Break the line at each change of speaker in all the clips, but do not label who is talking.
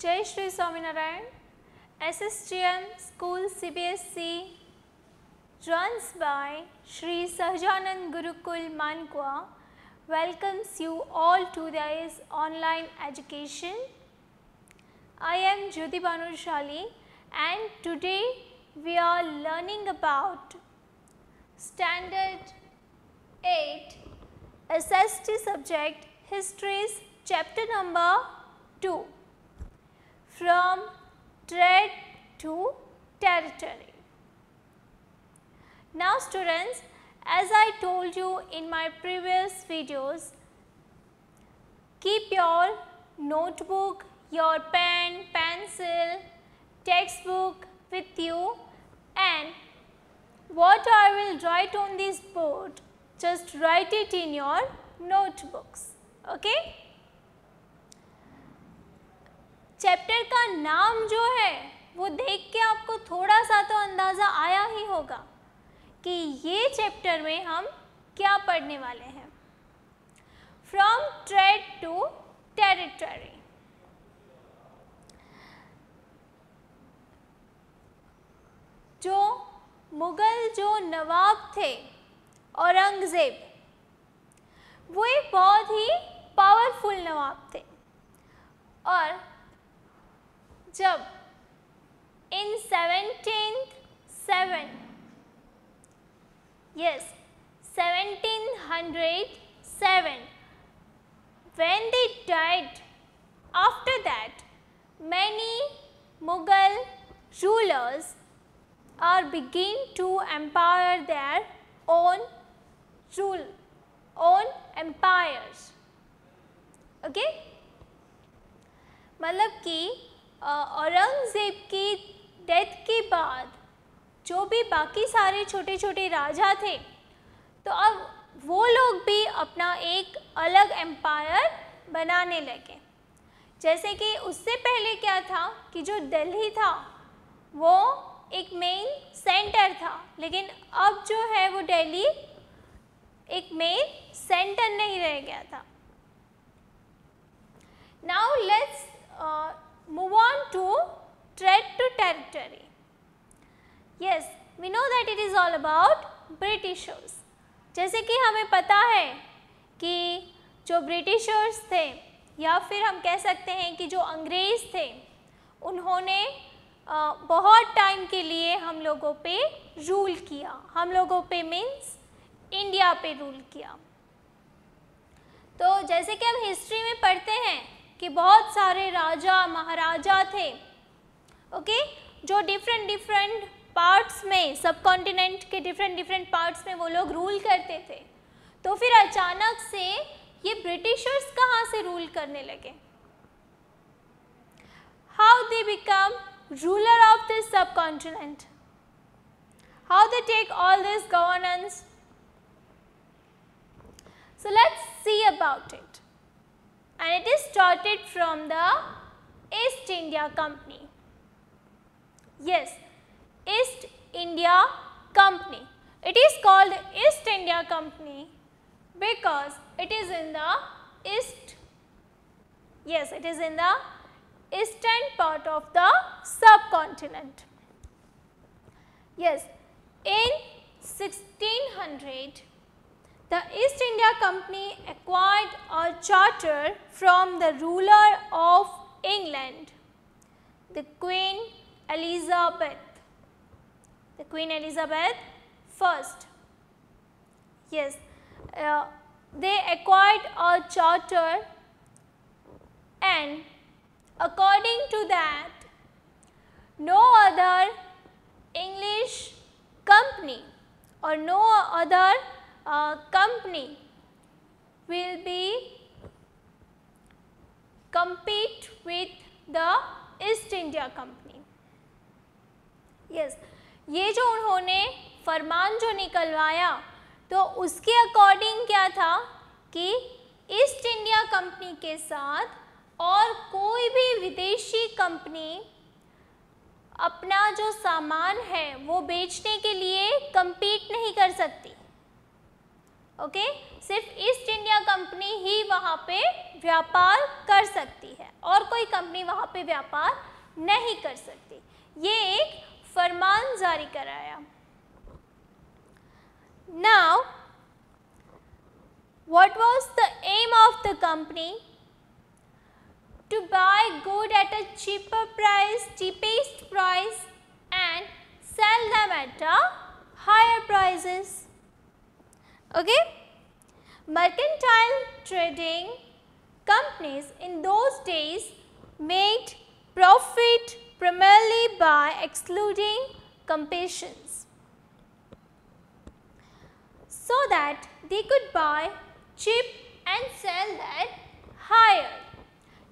जय Shri Swaminarayan. SSTM School CBSE runs by Shri Sahajanand Gurukul Mankwa welcomes you all to this online education. I am Jyoti Banushali and today we are learning about Standard 8 SST subject Histories chapter number 2 from Trade to Territory. Now students, as I told you in my previous videos, keep your notebook, your pen, pencil, textbook with you, and what I will write on this board, just write it in your notebooks. Okay? Chapter का नाम जो है वो देख के आपको थोड़ा सा तो अंदाज़ा आया ही होगा कि ये चैप्टर में हम क्या पढ़ने वाले हैं. From trade to territory. जो मुगल जो नवाब थे औरंगज़ेब, वो एक बहुत ही पावरफुल नवाब थे और जब in 1707 when they died, after that many Mughal rulers are begin to empire their own empires. Okay? मतलब कि औरंगज़ेब की डेथ के बाद जो भी बाकी सारे छोटे छोटे राजा थे, तो अब वो लोग भी अपना एक अलग एम्पायर बनाने लगे. जैसे कि उससे पहले क्या था कि जो दिल्ली था वो एक मेन सेंटर था, लेकिन अब जो है वो दिल्ली एक मेन सेंटर नहीं रह गया था. Now let's move on to trade to territory. Yes, we know that it is all about Britishers. जैसे कि हमें पता है कि जो ब्रिटिशर्स थे या फिर हम कह सकते हैं कि जो अंग्रेज़ थे, उन्होंने बहुत टाइम के लिए हम लोगों पे रूल किया. हम लोगों पे मीन्स इंडिया पे रूल किया. तो जैसे कि हम हिस्ट्री में पढ़ते हैं कि बहुत सारे राजा महाराजा थे, ओके, जो डिफरेंट पार्ट्स में, सब कॉन्टिनेंट के डिफरेंट पार्ट्स में वो लोग रूल करते थे. तो फिर अचानक से ये ब्रिटिशर्स कहाँ से रूल करने लगे? How they become ruler of this subcontinent? How they take all this governance? So let's see about it. And it is started from the East India Company. Yes, East India Company. It is called East India Company because it is in the east. Yes, it is in the eastern part of the subcontinent. Yes, in 1600. The East India Company acquired a charter from the ruler of England, the Queen Elizabeth. The Queen Elizabeth first. Yes, they acquired a charter, and according to that, no other English company or no other company will be compete with the East India Company. Yes, ये जो उन्होंने फरमान जो निकलवाया, तो उसके according क्या था कि ईस्ट इंडिया कंपनी के साथ और कोई भी विदेशी कंपनी अपना जो सामान है वो बेचने के लिए compete नहीं कर सकती. ओके, सिर्फ ईस्ट इंडिया कंपनी ही वहाँ पे व्यापार कर सकती है और कोई कंपनी वहाँ पे व्यापार नहीं कर सकती। ये एक फरमान जारी कराया। Now, what was the aim of the company? To buy good at a cheapest price and sell them at a higher prices. Okay? Mercantile trading companies in those days made profit primarily by excluding competitions, so that they could buy cheap and sell that higher.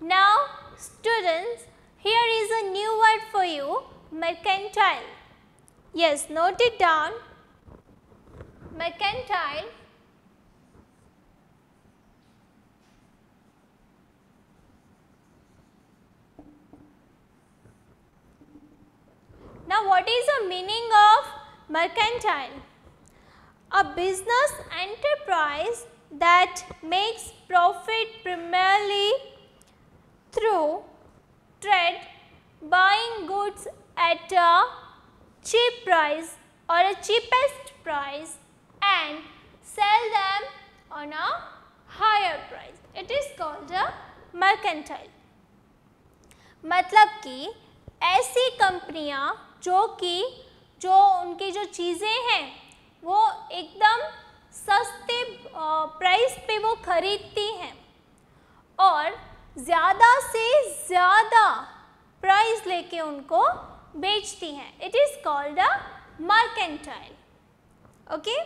Now students, here is a new word for you, mercantile. Yes, note it down, mercantile. Now what is the meaning of mercantile? A business enterprise that makes profit primarily through trade, buying goods at a cheap price or a cheapest price and sell them on a higher price. It is called a mercantile. मतलब कि ऐसी कंपनियां जो उनकी जो चीज़ें हैं वो एकदम सस्ते प्राइस पे वो खरीदती हैं और ज़्यादा से ज़्यादा प्राइस लेके उनको बेचती हैं. It is called a mercantile. Okay.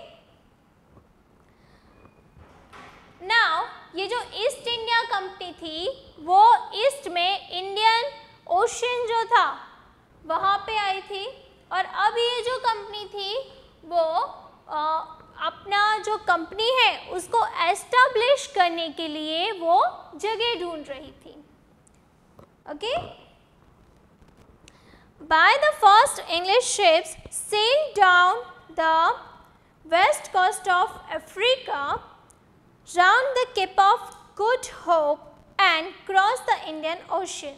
Now ये जो ईस्ट इंडिया कंपनी थी वो ईस्ट में इंडियन ओशन जो था वहाँ पे आई थी और अब ये जो कंपनी थी वो अपना जो कंपनी है उसको एस्टैब्लिश करने के लिए वो जगह ढूंढ रही थी. Okay. By the first English ships sailed down the west coast of Africa, round the Cape of Good Hope and crossed the Indian Ocean.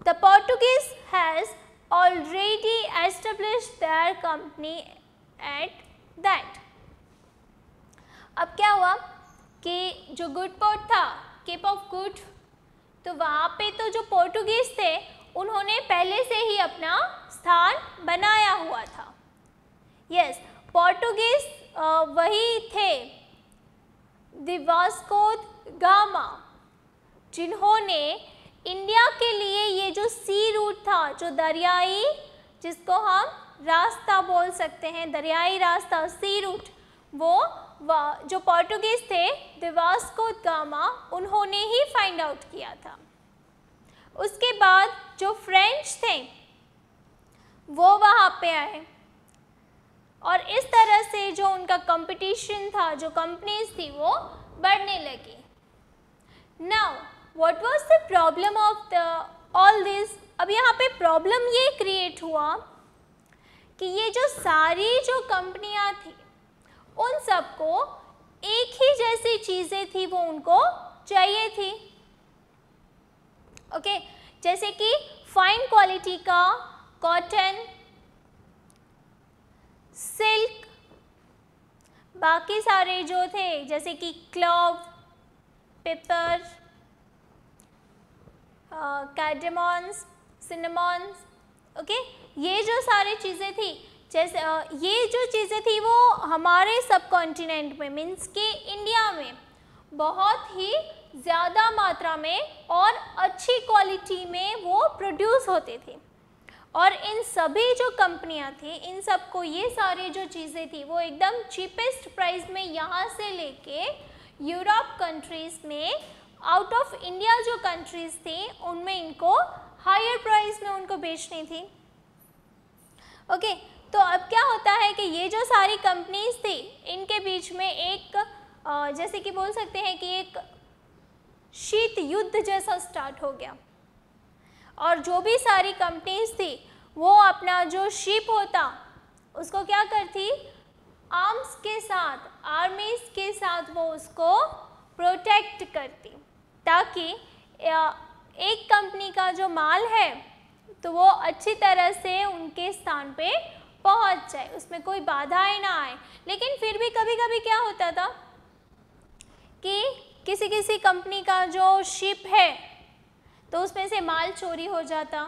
The Portuguese has already established their company at that. अब क्या हुआ कि जो good port था, cap of good, तो वहाँ पे तो जो पोर्टुगीज थे उन्होंने पहले से ही अपना स्थान बनाया हुआ था. यस, पोर्टुगीज वही थे द वास्को द गामा जिन्होंने इंडिया के लिए ये जो सी रूट था, जो दरियाई, जिसको हम रास्ता बोल सकते हैं, दरियाई रास्ता, सी रूट, वो जो पोर्टुगीज थे द वास्को द गामा उन्होंने ही फाइंड आउट किया था. उसके बाद जो फ्रेंच थे वो वहाँ पे आए और इस तरह से जो उनका कंपटीशन था, जो कंपनीज थी वो बढ़ने लगी. Now what was the problem of the all this? अब यहाँ पे प्रॉब्लम ये क्रिएट हुआ कि ये जो सारी जो कंपनियाँ थी उन सबको एक ही जैसी चीज़ें थी वो उनको चाहिए थी. ओके. जैसे कि फाइन क्वालिटी का कॉटन, सिल्क, बाकी सारे जो थे जैसे कि क्लोव, पेपर, कार्डेमॉन्स, सिनेमॉन्स. ओके. ये जो सारी चीज़ें थी, जैसे ये जो चीज़ें थी वो हमारे सब कॉन्टिनेंट में, मीन्स कि इंडिया में बहुत ही ज़्यादा मात्रा में और अच्छी क्वालिटी में वो प्रोड्यूस होते थे. और इन सभी जो कंपनियां थी, इन सबको ये सारी जो चीज़ें थी वो एकदम चीपेस्ट प्राइस में यहाँ से लेके यूरोप कंट्रीज़ में, आउट ऑफ इंडिया जो कंट्रीज़ थी उनमें इनको हायर प्राइस में उनको बेचनी थी. ओके. तो अब क्या होता है कि ये जो सारी कंपनीज थी इनके बीच में एक जैसे कि बोल सकते हैं कि एक शीत युद्ध जैसा स्टार्ट हो गया और जो भी सारी कंपनीज थी वो अपना जो शिप होता उसको क्या करती, आर्म्स के साथ, आर्मीज के साथ वो उसको प्रोटेक्ट करती, ताकि एक कंपनी का जो माल है तो वो अच्छी तरह से उनके स्थान पे पहुंच जाए, उसमें कोई बाधाएं ना आए। लेकिन फिर भी कभी कभी क्या होता था कि किसी किसी कंपनी का जो शिप है तो उसमें से माल चोरी हो जाता,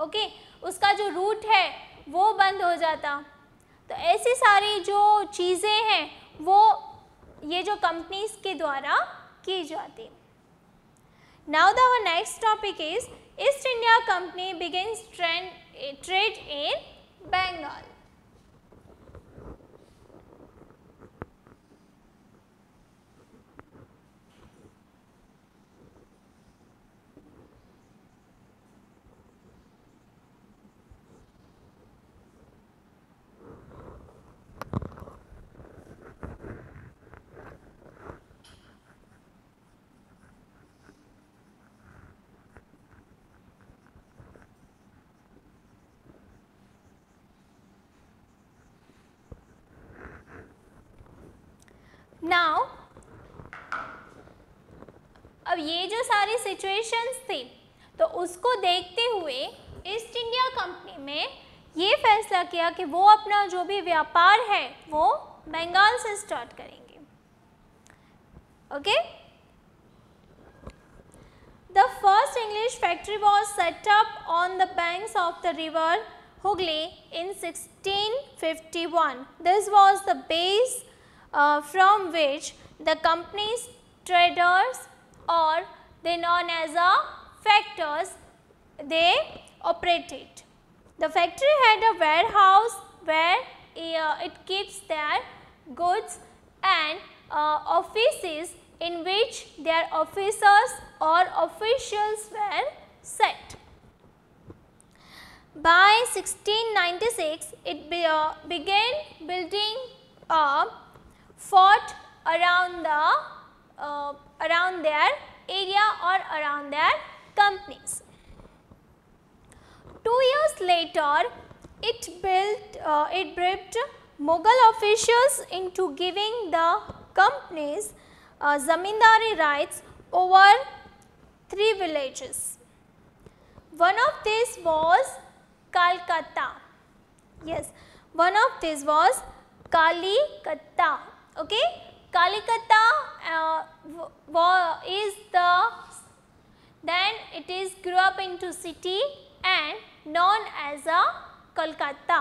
ओके, उसका जो रूट है वो बंद हो जाता। तो ऐसी सारी जो चीज़ें हैं वो ये जो कंपनीज के द्वारा की जाती। Now the our next topic is East India Company begins trade in Bengal. Now अब ये जो सारी सिचुएशंस थी तो उसको देखते हुए ईस्ट इंडिया कंपनी में ये फैसला किया कि वो अपना जो भी व्यापार है वो बंगाल से स्टार्ट करेंगे, okay. The first English factory was set up on the banks of the river Hooghly in 1651. This was the base from which the company's traders, or they known as a factors, they operated. The factory had a warehouse where it keeps their goods and offices in which their officers or officials were set. By 1696, it began building a fort around their area or around their companies. 2 years later, it bribed Mughal officials into giving the companies zamindari rights over 3 villages. One of these was Calcutta. Yes, one of these was Kalikata. Okay, Kalikata then it is grew up into city and known as a Kolkata.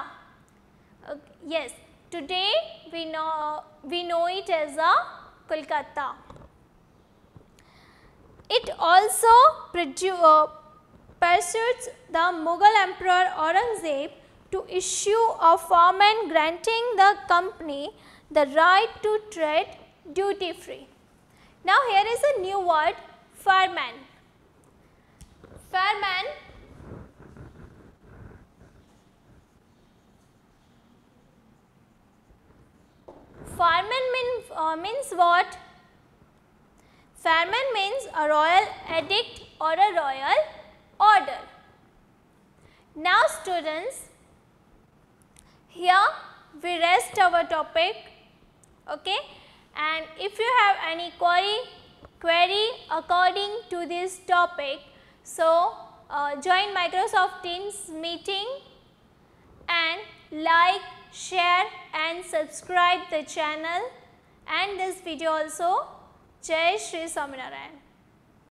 Yes, today we know it as a Kolkata. It also pursued the Mughal Emperor Aurangzeb to issue a firman granting the company the right to trade duty free. Now here is a new word, firman. Firman means what? Firman means a royal edict or a royal order. Now students, here we rest our topic, okay, and if you have any query according to this topic, so join Microsoft Teams meeting and like, share and subscribe the channel and this video also. Jai Shri Swaminarayan.